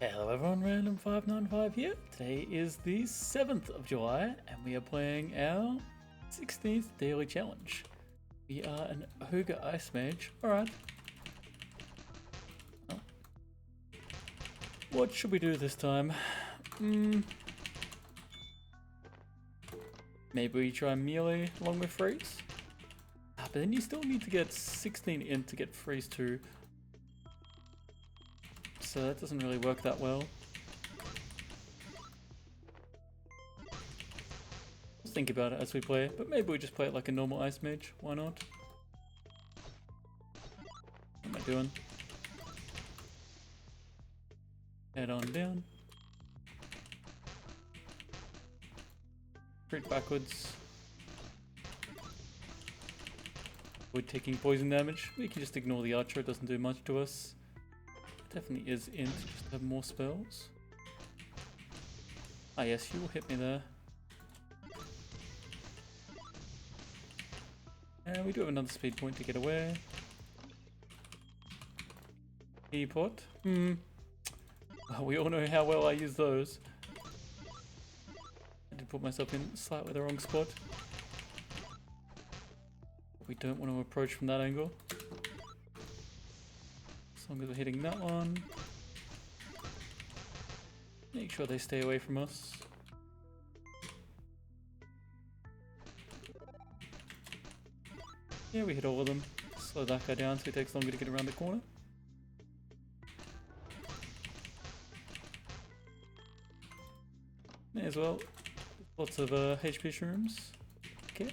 Hello everyone, Random595 here. Today is the 7th of July and we are playing our 16th daily challenge. We are an Ogre Ice Mage. Alright. Well, what should we do this time? Maybe we try melee along with freeze? But then you still need to get 16 in to get freeze too. So that doesn't really work that well. Let's think about it as we play, but maybe we just play it like a normal Ice Mage. Why not? What am I doing? Head on down. Straight backwards. Avoid taking poison damage. We can just ignore the archer, it doesn't do much to us. Definitely is int, just to have more spells. Ah yes, you will hit me there. And we do have another speed point to get away. Teapot. Well, we all know how well I use those. I did put myself in slightly the wrong spot. We don't want to approach from that angle. As long as we're hitting that one. Make sure they stay away from us. Yeah, we hit all of them. Slow that guy down so it takes longer to get around the corner. May as well. Lots of HP shrooms. Okay.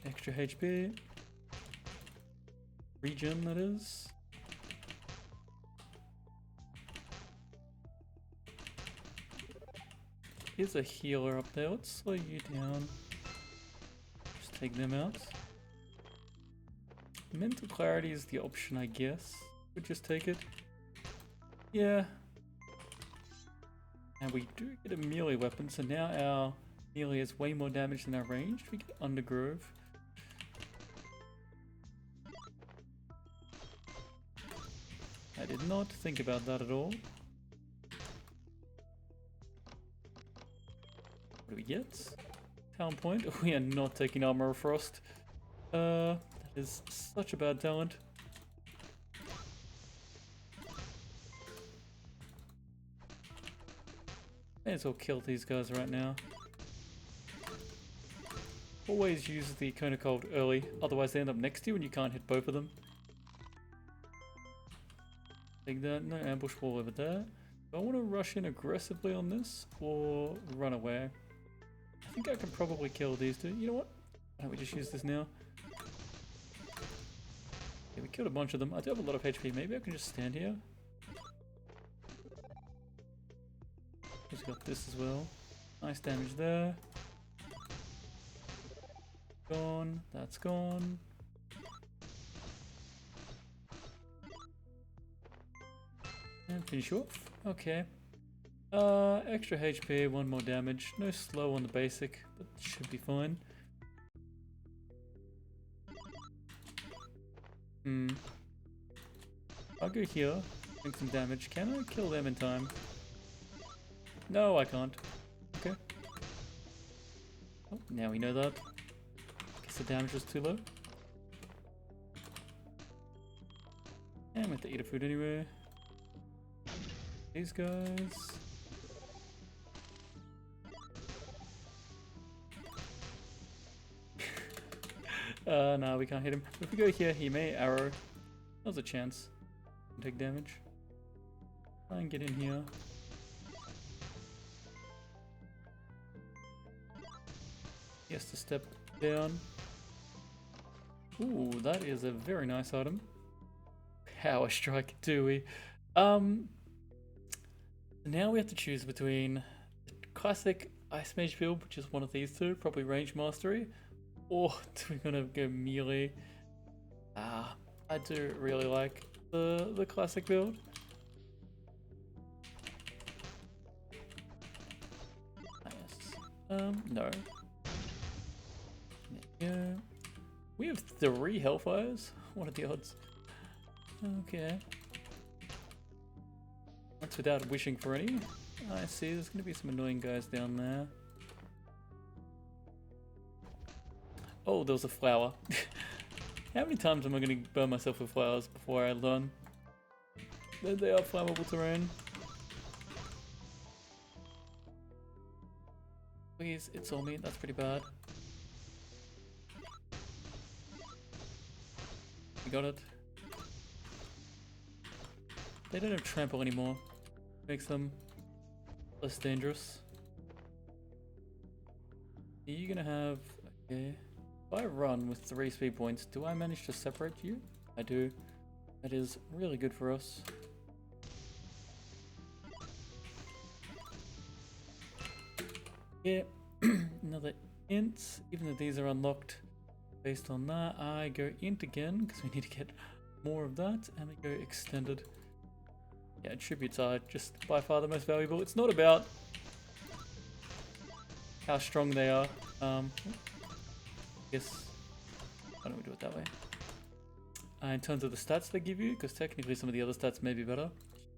Extra HP. Regen, that is. Here's a healer up there. Let's slow you down. Just take them out. Mental clarity is the option, I guess. We'll just take it. Yeah. And we do get a melee weapon, so now our melee is way more damage than our ranged. We get Undergrove. I did not think about that at all. What do we get? Talent point. We are not taking Armor of Frost. That is such a bad talent. May as well kill these guys right now. Always use the Cone of Cold early, otherwise they end up next to you and you can't hit both of them. Take that, no ambush wall over there. Do I want to rush in aggressively on this or run away? I think I can probably kill these two. You know what? Why don't we just use this now? Yeah, we killed a bunch of them. I do have a lot of HP. Maybe I can just stand here. Just got this as well. Nice damage there. Gone. That's gone. And finish off. Okay. Extra HP, one more damage. No slow on the basic, but should be fine. I'll go here, make some damage. Can I kill them in time? No, I can't. Okay. Oh, now we know that. Guess the damage was too low. And we have to eat a food anyway. These guys. No, we can't hit him. If we go here, he may arrow. There's a chance. Take damage. Try and get in here. He has to step down. Ooh, that is a very nice item. Power strike, do we? Now we have to choose between the classic Ice Mage build, which is one of these two, probably range mastery, or do we gonna go melee? I do really like the classic build. Yes. No. Yeah. We have 3 Hellfires. What are the odds? Okay. That's without wishing for any. I see, there's gonna be some annoying guys down there. Oh, there was a flower. How many times am I gonna burn myself with flowers before I learn that they are flammable terrain? Please, it's all me, that's pretty bad. We got it. They don't have trample anymore. Makes them less dangerous. Are you gonna have... Okay. If I run with 3 speed points, do I manage to separate you? I do. That is really good for us. Yeah. Another int. Even though these are unlocked based on that, I go int again because we need to get more of that, and we go extended. Yeah, attributes are just by far the most valuable. It's not about how strong they are. I guess, why don't we do it that way? In terms of the stats they give you, because technically some of the other stats may be better.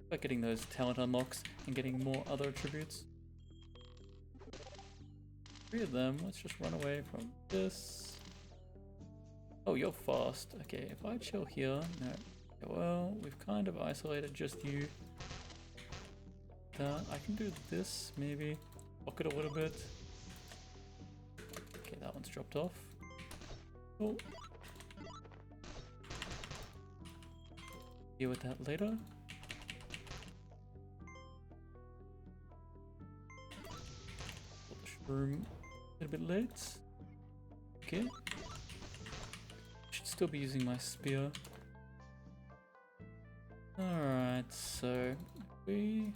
By getting those talent unlocks and getting more other attributes. 3 of them. Let's just run away from this. Oh, you're fast. Okay, if I chill here, no. Well, we've kind of isolated just you. I can do this, maybe. Block it a little bit. Okay, that one's dropped off. Oh. Deal with that later. Pull the shroom a little bit late. Okay. Should still be using my spear. Alright, so we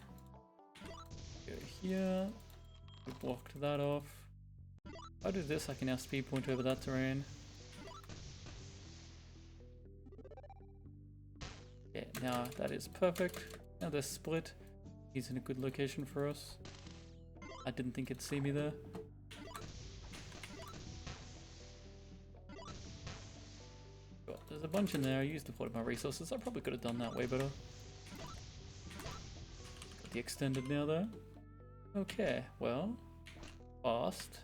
go here, we blocked that off. If I do this, I can now speed point over that terrain. Yeah, now that is perfect. Now they're split. He's in a good location for us. I didn't think it'd see me there. There's a bunch in there. I used a lot of my resources. I probably could have done that way better. Got the extended now though. Okay, well, fast.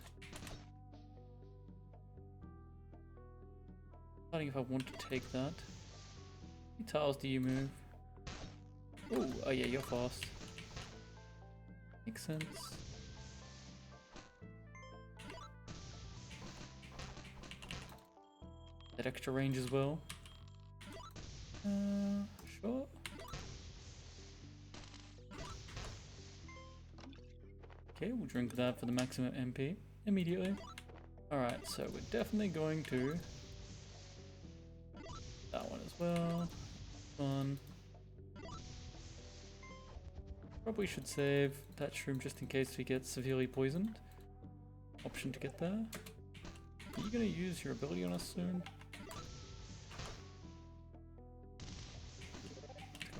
Deciding if I want to take that. How many tiles do you move? Ooh, oh yeah, you're fast. Makes sense. That extra range as well. Sure. Okay, we'll drink that for the maximum MP immediately. Alright, so we're definitely going to... that one as well. Fun. Probably should save that shroom just in case we get severely poisoned. Option to get there. Are you gonna use your ability on us soon?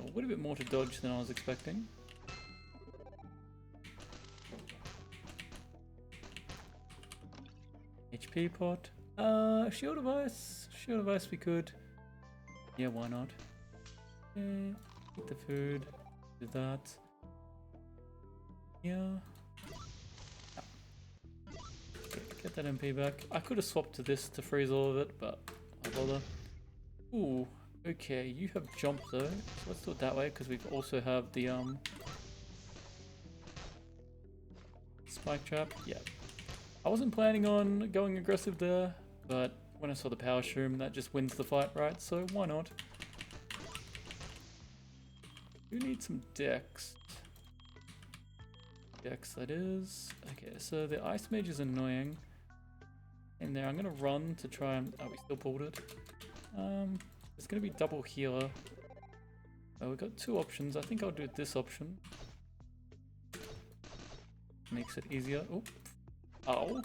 A little bit more to dodge than I was expecting. HP pot. Shield device. Shield device we could. Yeah, why not? Okay, eat the food. Do that. Yeah. Okay, get that MP back. I could have swapped to this to freeze all of it, but I'll bother. Ooh. Okay, you have jump though, so let's do it that way because we've also have the spike trap. Yeah, I wasn't planning on going aggressive there, but when I saw the power shroom, that just wins the fight, right? So why not? You need some dex. Dex, that is. Okay, so the ice mage is annoying. In there, I'm gonna run to try and. Oh, we still pulled it. It's gonna be double healer. Oh, we've got 2 options. I think I'll do this option. Makes it easier. Oop. Ow.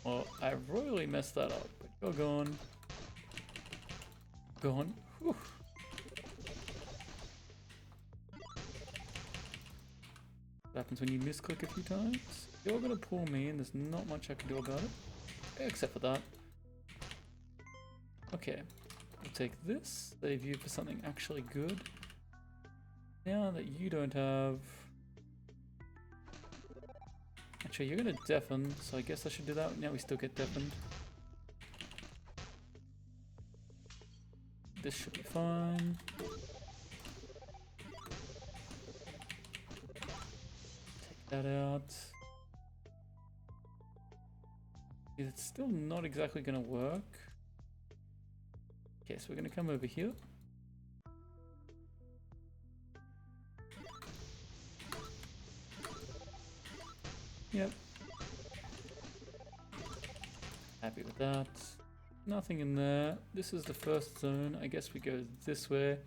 Well, I royally messed that up, but you're gone. Gone. Whew. What happens when you misclick a few times? You're gonna pull me and there's not much I can do about it. Except for that. Okay, we'll take this, save you for something actually good. Now that you don't have... Actually, you're gonna deafen, so I guess I should do that. Now we still get deafened. This should be fine. Take that out. It's still not exactly gonna work. Okay, so we're gonna come over here. Yep. Happy with that. Nothing in there. This is the first zone. I guess we go this way.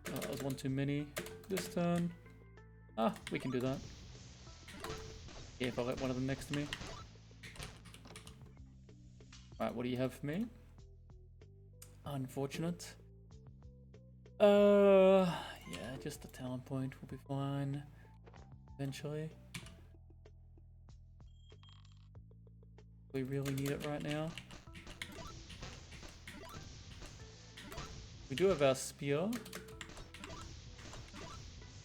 Oh, that was one too many. This turn. Ah, we can do that. Yeah, if I let one of them next to me. Alright, what do you have for me? Unfortunate. Yeah, just the talent point will be fine. Eventually. We really need it right now. We do have our spear.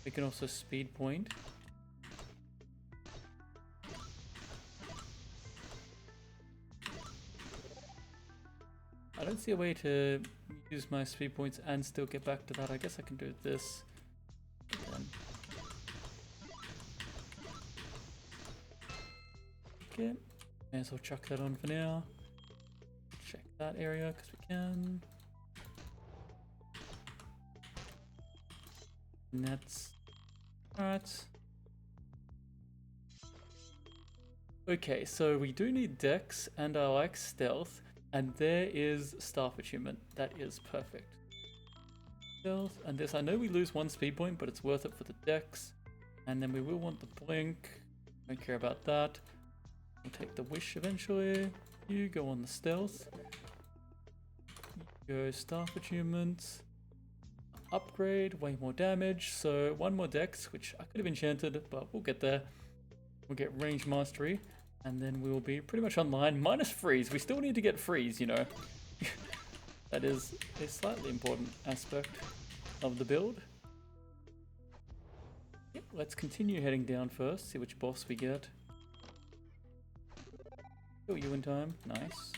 We can also speed point. I don't see a way to use my speed points and still get back to that. I guess I can do this again. Okay, may as well chuck that on for now. Check that area because we can. And that's alright. Okay, so we do need dex and I like stealth. And there is staff achievement. That is perfect. Stealth and this. I know we lose one speed point, but it's worth it for the dex. And then we will want the blink. Don't care about that. We'll take the wish eventually. You go on the stealth. You go staff achievement. Upgrade, way more damage. So one more dex, which I could have enchanted, but we'll get there. We'll get range mastery. And then we will be pretty much online. Minus freeze. We still need to get freeze, you know. That is a slightly important aspect of the build. Yep, let's continue heading down first. See which boss we get. Kill you in time. Nice.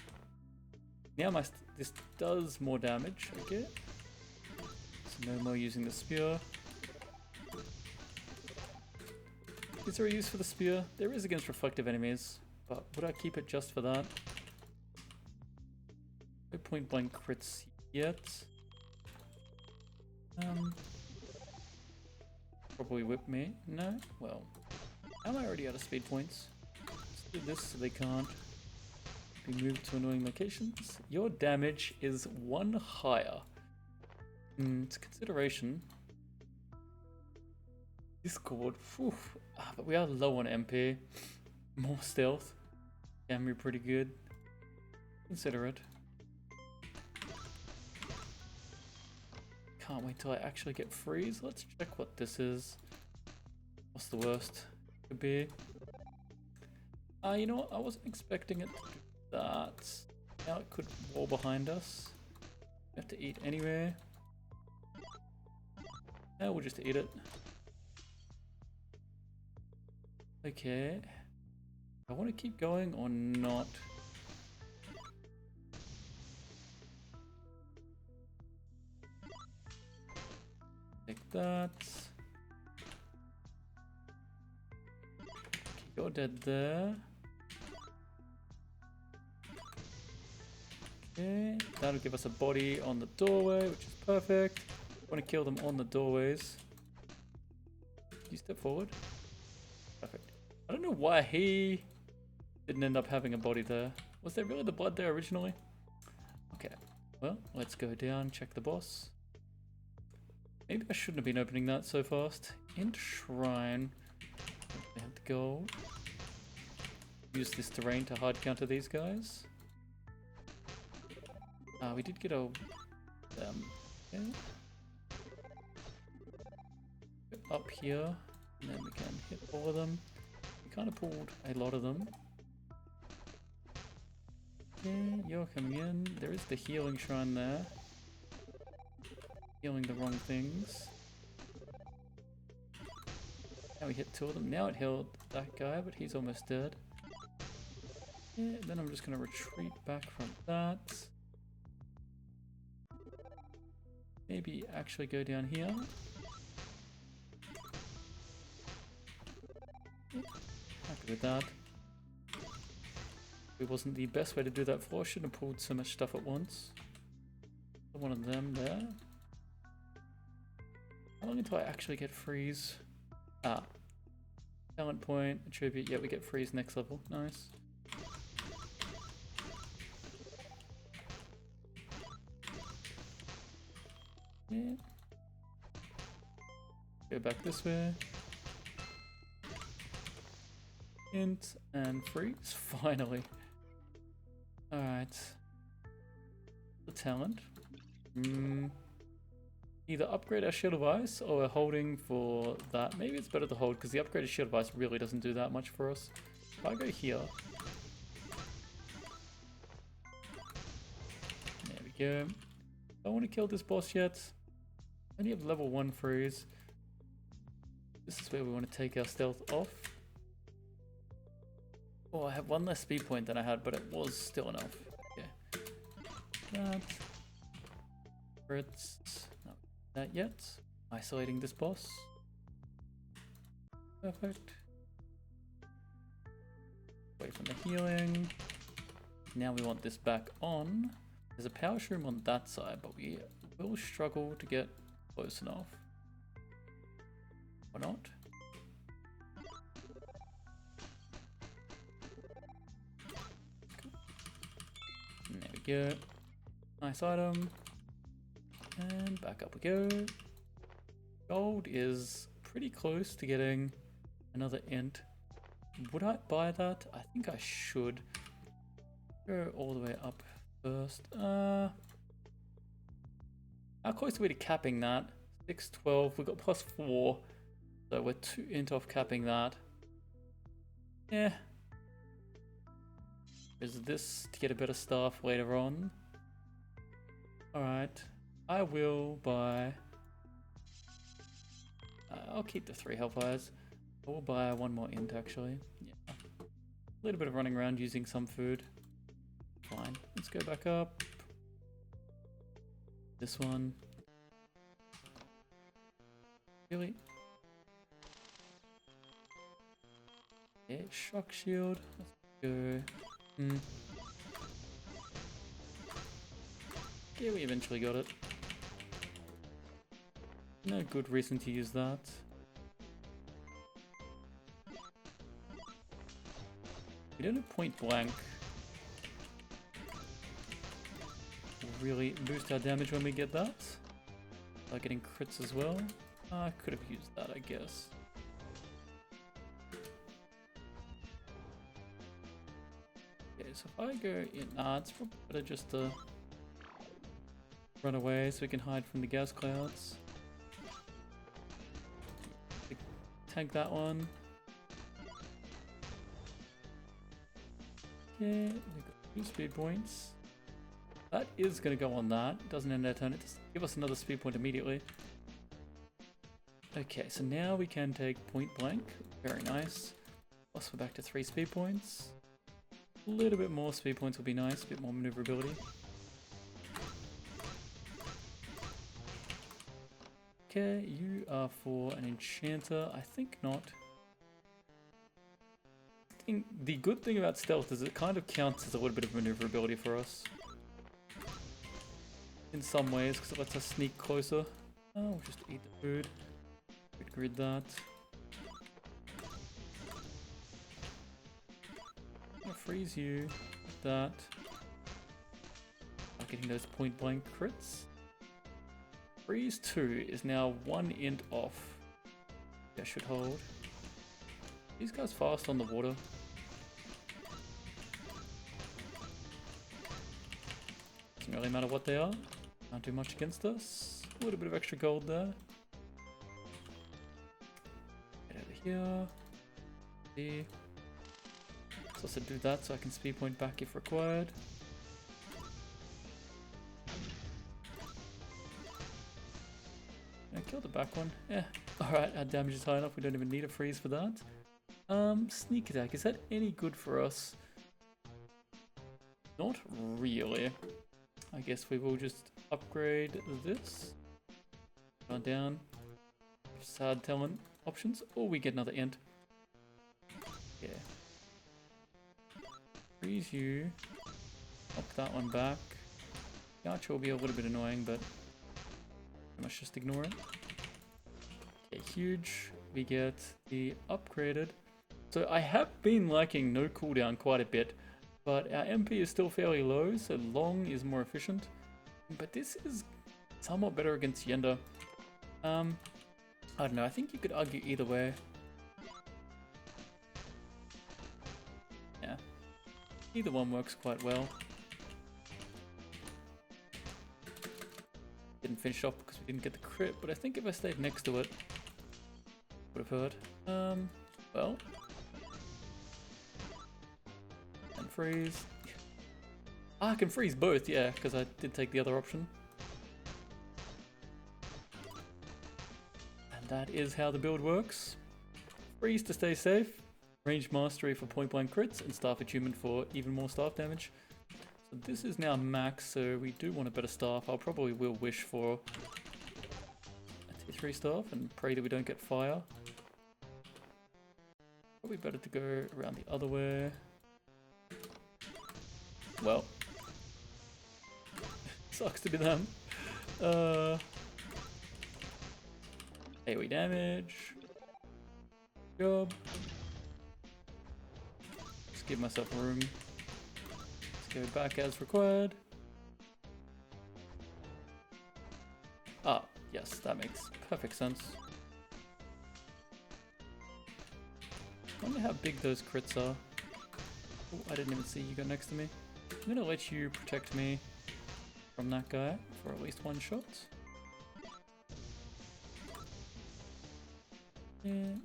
Now this does more damage. Okay. So no more using the spear. Is there a use for the spear? There is against reflective enemies, but would I keep it just for that? No point blank crits yet. Probably whip me. No? Well, am I already out of speed points? Let's do this so they can't be moved to annoying locations. Your damage is 1 higher. It's a consideration. Discord. Whew. But we are low on MP. More stealth. Can be pretty good. Consider it. Can't wait till I actually get freeze. Let's check what this is. What's the worst? Could be. You know what? I wasn't expecting it to do that. Now it could wall behind us. We have to eat anyway. Yeah, we'll just eat it. Okay. I want to keep going or not? Take that. Okay, you're dead there. Okay, that'll give us a body on the doorway, which is perfect. I want to kill them on the doorways. You step forward. Perfect. I don't know why he didn't end up having a body there. Was there really the blood there originally? Okay, well, let's go down, check the boss. Maybe I shouldn't have been opening that so fast. Int Shrine. We have the gold. Use this terrain to hard counter these guys. We did get a... okay. Up here, and then we can hit all of them. We kind of pulled a lot of them. Yeah, you're coming in. There is the healing shrine there. Healing the wrong things. Now we hit two of them. Now it healed that guy, but he's almost dead. Yeah, then I'm just gonna retreat back from that. Maybe actually go down here. Happy with that. It wasn't the best way to do that for. Shouldn't have pulled so much stuff at once. One of them there. How long until I actually get freeze? Ah. Talent point, attribute. Yeah, we get freeze next level. Nice. Yeah. Go back this way. Hint and freeze. Finally. Alright. The talent. Either upgrade our Shield of Ice or we're holding for that. Maybe it's better to hold because the upgraded Shield of Ice really doesn't do that much for us. If I go here. There we go. Don't want to kill this boss yet. I only have level 1 freeze. This is where we want to take our stealth off. Oh, I have one less speed point than I had, but it was still enough. Okay. That. Crits. Not that yet. Isolating this boss. Perfect. Away from the healing. Now we want this back on. There's a power shroom on that side, but we will struggle to get close enough. Or not. There we go. Nice item. And back up we go. Gold is pretty close to getting another int. Would I buy that? I think I should. Go all the way up first. How close are we to capping that? 612. We've got +4. So we're 2 int off capping that. Yeah. Is this to get a better staff later on? Alright. I will buy... I'll keep the 3 Hellfires. I will buy 1 more int actually. Yeah. A little bit of running around using some food. Fine. Let's go back up. This one. Really? Yeah, shock shield. Let's go. Yeah, we eventually got it. No good reason to use that. We don't have point blank. We'll really boost our damage when we get that. Getting crits as well. I could have used that, I guess. Okay, so if I go in, it's probably better just to run away so we can hide from the gas clouds. Tank that one. Okay, we got 2 speed points. That is going to go on that. Doesn't end our turn. It just give us another speed point immediately. Okay, so now we can take point blank. Very nice. Plus we're back to 3 speed points. A little bit more speed points will be nice. A bit more maneuverability. Okay, you are for an enchanter. I think not. I think the good thing about stealth is it kind of counts as a little bit of maneuverability for us. In some ways, because it lets us sneak closer. Oh, we'll just eat the food. Good grid that. I'm gonna freeze you with that. Not getting those point blank crits. Freeze 2 is now 1 int off. That should hold. These guys fast on the water. Doesn't really matter what they are. Can't do much against us. A little bit of extra gold there. Get over here. See. Let's also do that so I can speed point back if required. I killed the back one. Yeah. Alright, our damage is high enough. We don't even need a freeze for that. Sneak attack. Is that any good for us? Not really. I guess we will just upgrade this. Go down. Sad talent options. Or we get another int. Yeah. Freeze you. Knock that one back. The archer will be a little bit annoying, but I must just ignore it. Okay, huge. We get the upgraded. So I have been liking no cooldown quite a bit, but our MP is still fairly low, so long is more efficient. But this is somewhat better against Yenda. I don't know, I think you could argue either way. Yeah. Either one works quite well. Didn't finish off because we didn't get the crit, but I think if I stayed next to it, would have hurt. Well. And freeze. Ah, I can freeze both, yeah, because I did take the other option. And that is how the build works. Freeze to stay safe. Range mastery for point blank crits, and staff attunement for even more staff damage. So this is now max, so we do want a better staff. I'll probably will wish for a tier 3 staff and pray that we don't get fire. Probably better to go around the other way. Well. Sucks to be them. AoE damage. Job. Just give myself room. Let's go back as required. Ah, yes, that makes perfect sense. I wonder how big those crits are. Oh, I didn't even see you go next to me. I'm gonna let you protect me from that guy for at least one shot. Yeah.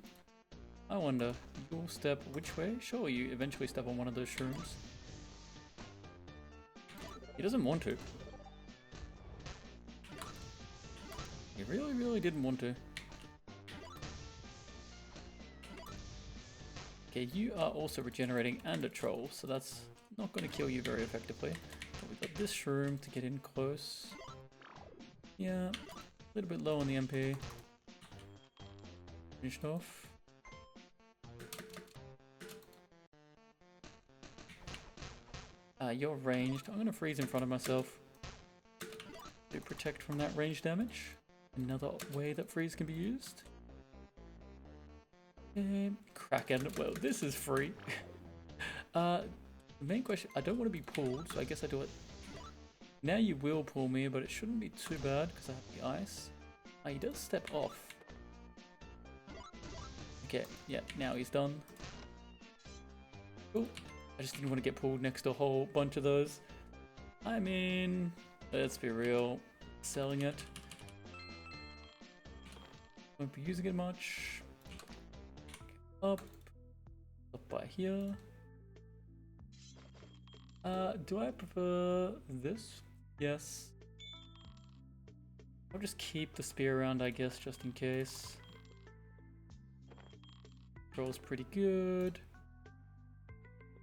I wonder, you'll step which way? Sure, you eventually step on one of those shrooms. He doesn't want to. He really, really didn't want to. Okay, you are also regenerating and a troll, so that's not going to kill you very effectively. But we've got this shroom to get in close. Yeah, a little bit low on the MP. Finished off. You're ranged. I'm going to freeze in front of myself to protect from that range damage. Another way that freeze can be used. Kraken. Well, this is free. The main question, I don't want to be pulled, so I guess I do it. Now you will pull me, but it shouldn't be too bad because I have the ice. He does step off. Okay, yeah, now he's done. Cool. I just didn't want to get pulled next to a whole bunch of those. I mean, let's be real. Selling it. Won't be using it much. Up by here. Do I prefer this? Yes. I'll just keep the spear around, I guess, just in case. Roll's pretty good.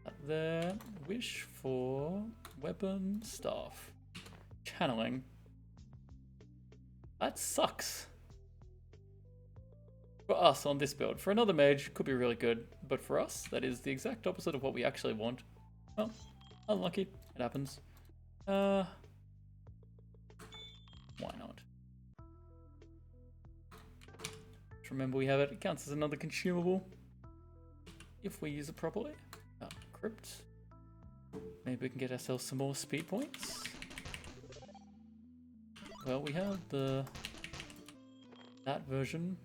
Up there. Wish for weapon, staff. Channeling. That sucks. For us on this build. For another mage, could be really good. But for us, that is the exact opposite of what we actually want. Well, unlucky. It happens. Why not? Just remember we have it. It counts as another consumable. If we use it properly. Crypt. Maybe we can get ourselves some more speed points. Well, we have that version.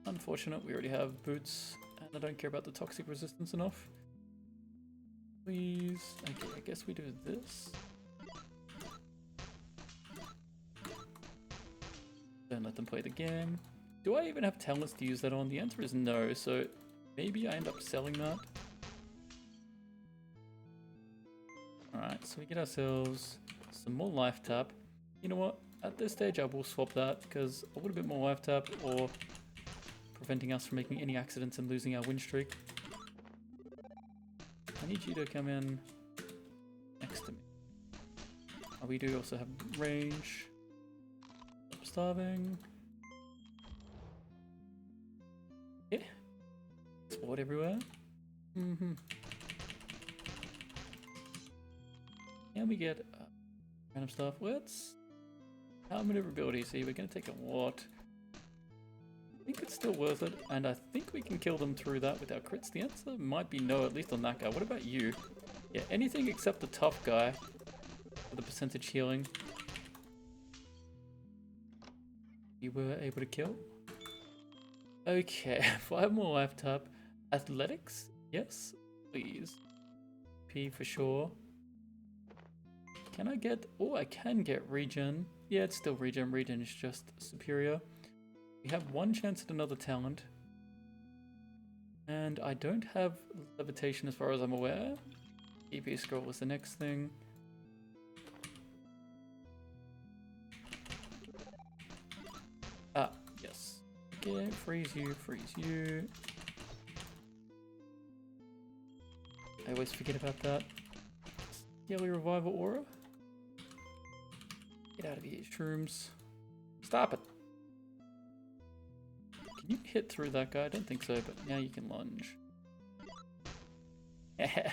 Unfortunate, we already have boots, and I don't care about the toxic resistance enough. Please. Okay, I guess we do this. Don't let them play the game. Do I even have talents to use that on? The answer is no, so maybe I end up selling that. Alright, so we get ourselves some more life tap. You know what? at this stage I will swap that because a little bit more life tap or preventing us from making any accidents and losing our win streak. I need you to come in next to me. We do also have range. Stop starving. Yeah. Sport everywhere. And we get random stuff. Let's... Our maneuverability, see, we're going to take a lot. I think it's still worth it, and I think we can kill them through that with our crits. The answer might be no, at least on that guy. What about you? Yeah, anything except the tough guy for the percentage healing. You were able to kill? Okay, 5 more life tap. Athletics? Yes, please. P for sure. Can I get... Oh, I can get regen. Yeah, it's still regen. Regen is just superior. We have 1 chance at another talent. And I don't have levitation as far as I'm aware. EP scroll is the next thing. Ah, yes. Okay, freeze you, freeze you. I always forget about that. Yellow revival aura. Get out of here, shrooms. Stop it. Can you hit through that guy? I don't think so, but now you can lunge. Yeah.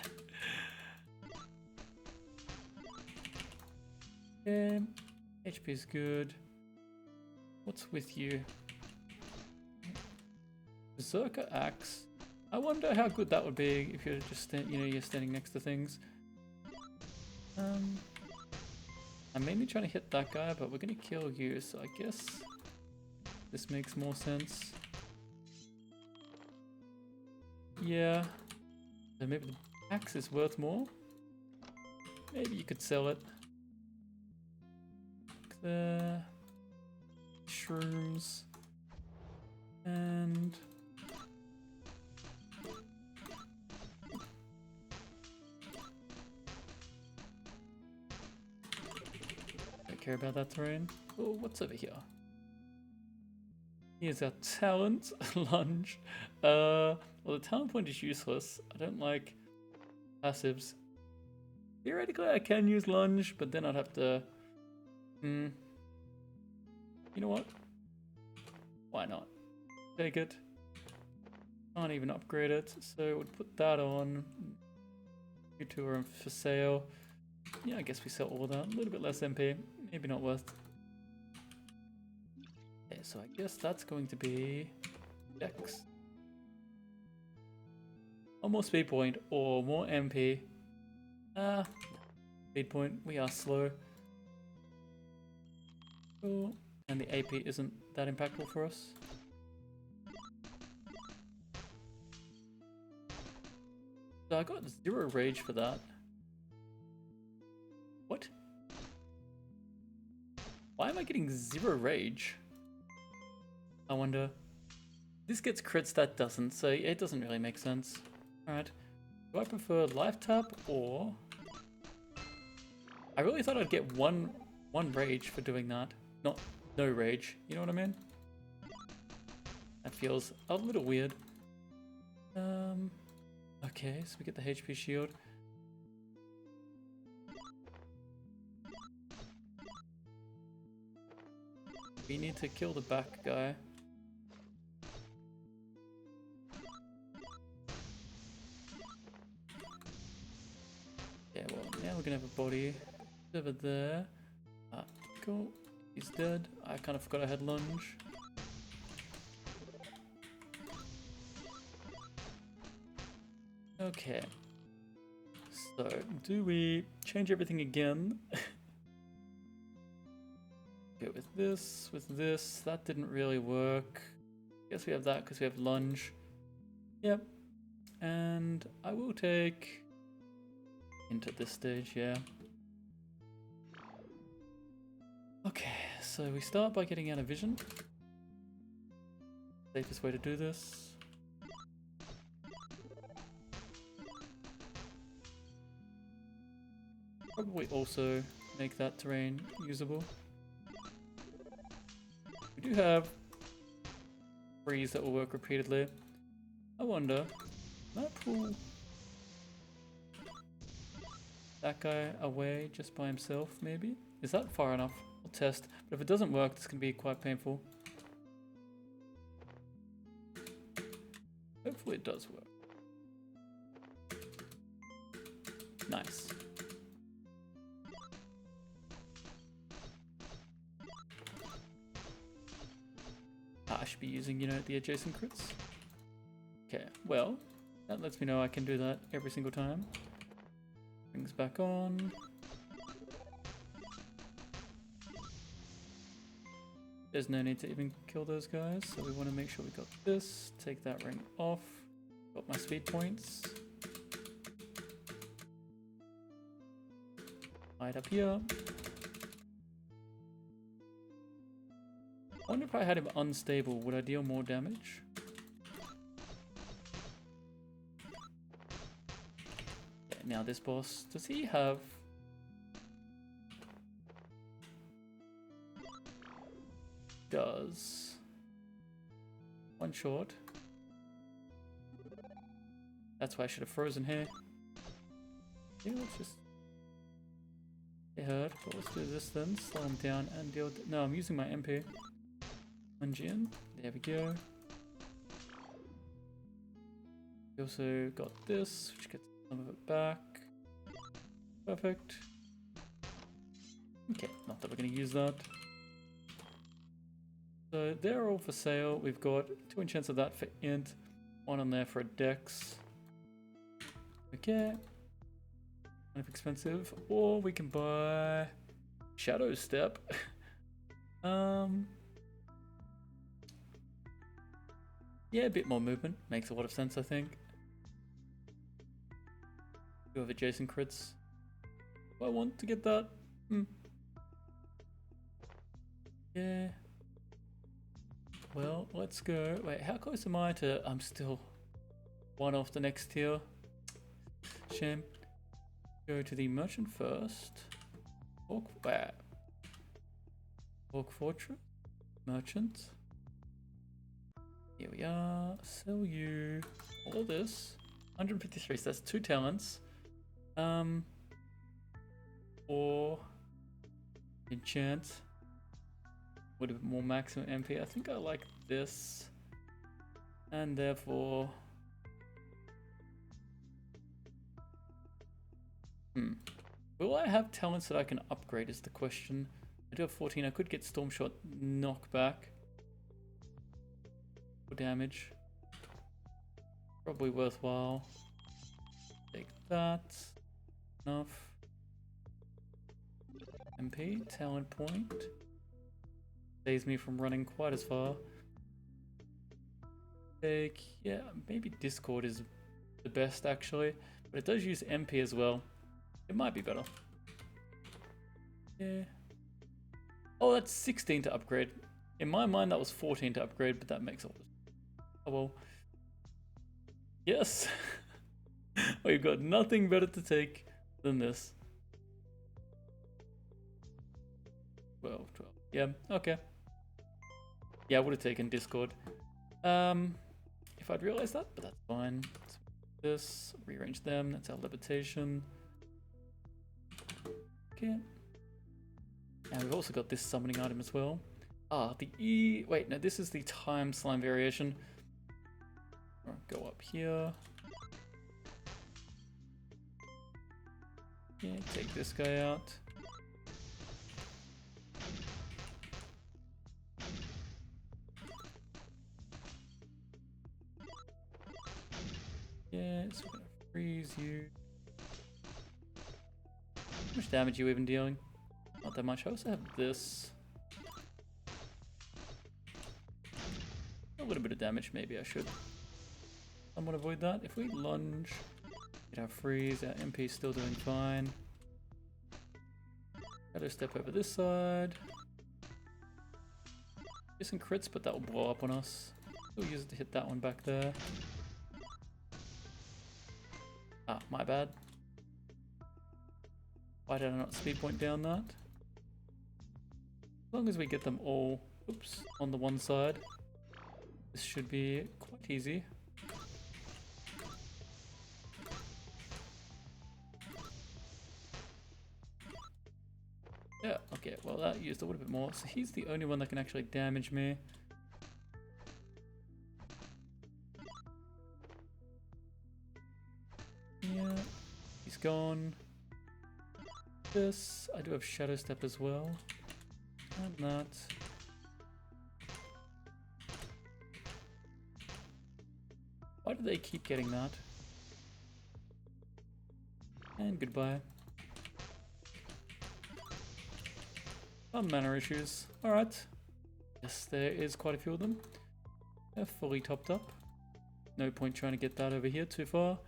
HP is good. What's with you? Berserker Axe. I wonder how good that would be if you're just you're standing next to things. I'm mainly trying to hit that guy, but we're gonna kill you, so I guess this makes more sense. Yeah. So maybe the axe is worth more. Maybe you could sell it. The shrooms and don't care about that terrain. Oh, what's over here? Here's our talent lunge. Well, the talent point is useless. I don't like passives. Theoretically, I can use lunge, but then I'd have to. You know what? Why not? Take it. Can't even upgrade it, so we'll put that on. You two are for sale. Yeah, I guess we sell all that. A little bit less MP. Maybe not worth. Okay, so I guess that's going to be Dex. One more speed point or more MP. Speed point. We are slow. Cool. And the AP isn't that impactful for us. So I got 0 rage for that. What? Why am I getting 0 rage? I wonder. This gets crits, that doesn't, so it doesn't really make sense. Alright. Do I prefer life tap or... I really thought I'd get one rage for doing that. Not no rage, you know what I mean? That feels a little weird. Okay, so we get the HP shield. We need to kill the back guy. Yeah, well, now we're gonna have a body over there. Cool. He's dead. I kind of forgot I had lunge. Okay. So, do we change everything again? Go with this. That didn't really work. Guess we have that because we have lunge. Yep. And I will take into this stage, yeah. Okay, so we start by getting out of vision. Safest way to do this. Probably also make that terrain usable. We do have freeze that will work repeatedly. I wonder, can I pull that guy away just by himself, maybe? Is that far enough? I'll test. But if it doesn't work, this can be quite painful. Hopefully it does work. Nice. I should be using, you know, the adjacent crits. Okay, well, that lets me know I can do that every single time. Brings back on. There's no need to even kill those guys, so we want to make sure we got this. Take that ring off. Got my speed points. Hide up here. I wonder if I had him unstable, would I deal more damage? Yeah, now this boss, does he have... Does... One short. That's why I should have frozen here. Yeah, let's just... It hurt, but let's do this then. Slow him down and deal with... No, I'm using my MP. Ungeon. There we go. We also got this, which gets some of it back. Perfect. Okay, not that we're going to use that. So they're all for sale. We've got 2 enchants of that for int, 1 on there for a dex. Okay. Kind of expensive. Or we can buy Shadow Step. Yeah, a bit more movement. Makes a lot of sense, I think. Do have adjacent crits. Do I want to get that? Yeah. Well, let's go. Wait, how close am I to... I'm still 1 off the next tier. Shame. Go to the merchant first. Orc Fortress. Merchant. Here we are. Sell you all of this. 153, so that's 2 talents. Or enchant. Would have more maximum MP. I think I like this. And therefore... Will I have talents that I can upgrade is the question. I do have 14. I could get Storm Shot knockback. For damage. Probably worthwhile. Take that. Enough. MP. Talent point. Saves me from running quite as far. Take... Yeah, maybe Discord is the best actually. But it does use MP as well. It might be better. Yeah. Oh, that's 16 to upgrade. In my mind, that was 14 to upgrade, but that makes all this. Oh well. Yes. We've got nothing better to take than this. 12. Yeah, okay. Yeah, I would have taken Discord. If I'd realized that, but that's fine. Let's this, rearrange them, that's our levitation. Okay. And we've also got this summoning item as well. Ah, the E... Wait, no, this is the time slime variation. Go up here. Yeah, take this guy out. Yeah, so we're gonna freeze you. How much damage are you even dealing? Not that much. I also have this. A little bit of damage, maybe I should. Somewhat avoid that. If we lunge, get our freeze, our MP still doing fine. Shadow step over this side. Get some crits, but that will blow up on us. We'll use it to hit that one back there. Ah, my bad. Why did I not speed point down that? long as we get them all, oops, on the one side, this should be quite easy. Yeah, okay, well that used a little bit more. So he's the only one that can actually damage me. Yeah, he's gone. This, I do have Shadow Step as well. And that. Why do they keep getting that? And goodbye. Some mana issues. Alright. Yes, there is quite a few of them. They're fully topped up. No point trying to get that over here too far.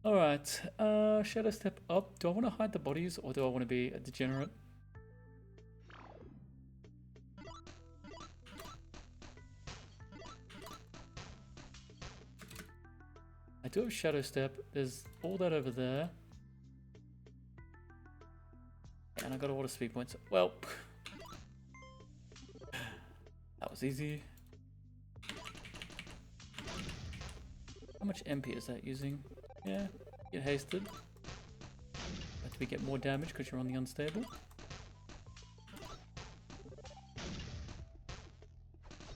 Alright, Shadow Step up. Do I want to hide the bodies or do I want to be a degenerate? I do have Shadow Step. There's all that over there. And I got a lot of speed points. Well, that was easy. How much MP is that using? Yeah, get hasted. But we get more damage because you're on the unstable.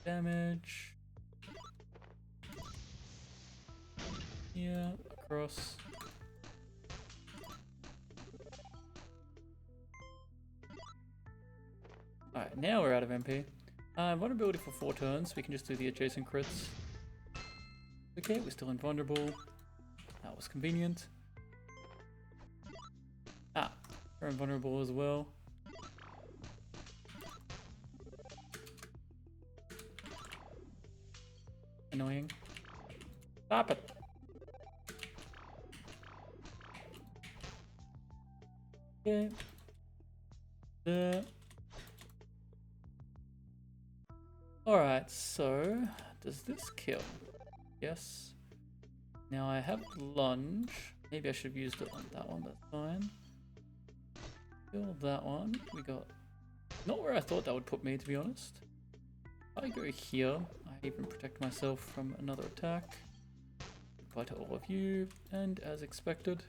Damage. Yeah, across. Alright, now we're out of MP. Vulnerability for 4 turns. We can just do the adjacent crits. Okay, we're still invulnerable. That was convenient. Ah, we're invulnerable as well. Annoying. Stop it! Okay. Alright, so does this kill? Yes. Now I have lunge. Maybe I should have used it on that one, that's fine. Kill that one. We got not where I thought that would put me, to be honest. If I go here, I even protect myself from another attack. Goodbye to all of you, and as expected.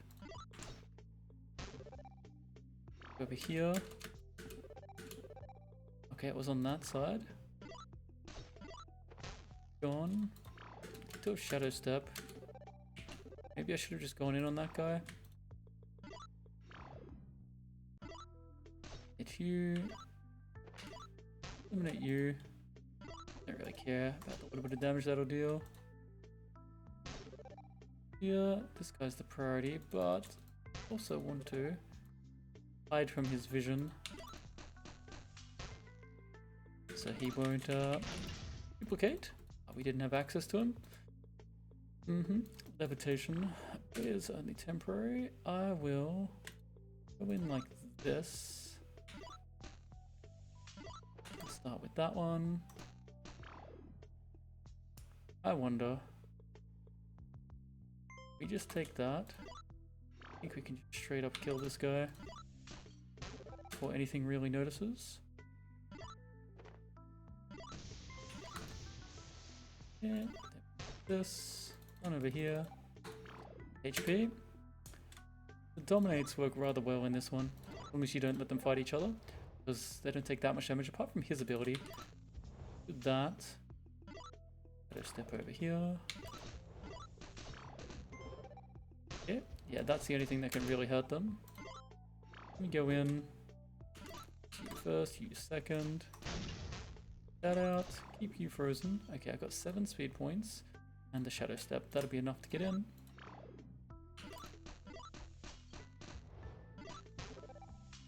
Over here. Okay, it was on that side. Gone. Still Shadow Step. Maybe I should have just gone in on that guy. Hit you. Eliminate you. Don't really care about the little bit of damage that'll deal. Yeah, this guy's the priority, but also want to hide from his vision. So he won't duplicate. Oh, we didn't have access to him. Levitation is only temporary. I will go in like this. Let's start with that one. I wonder. We just take that. I think we can just straight up kill this guy before anything really notices. Yeah, this one over here. HP. The dominates work rather well in this one, as long as you don't let them fight each other, because they don't take that much damage apart from his ability. Do that. Better step over here. Yeah, that's the only thing that can really hurt them. Let me go in. You first, you second. That out. Keep you frozen. Okay, I got 7 speed points. And the Shadow Step. That'll be enough to get in.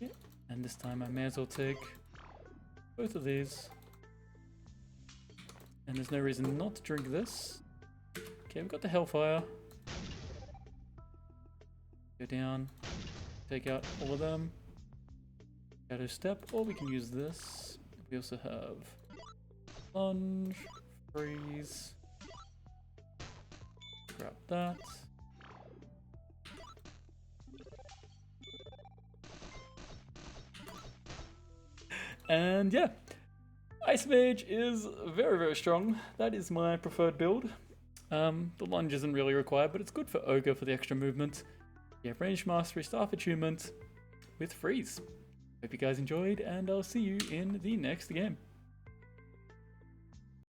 Yeah. And this time I may as well take both of these. And there's no reason not to drink this. Okay, we've got the Hellfire. Go down. Take out all of them. Shadow Step. Or we can use this. We also have Lunge. Freeze. Grab that. And yeah, Ice Mage is very, very strong. That is my preferred build. The lunge isn't really required, but it's good for Ogre for the extra movement. Yeah, Range Mastery, Staff Attunement with Freeze. Hope you guys enjoyed, and I'll see you in the next game.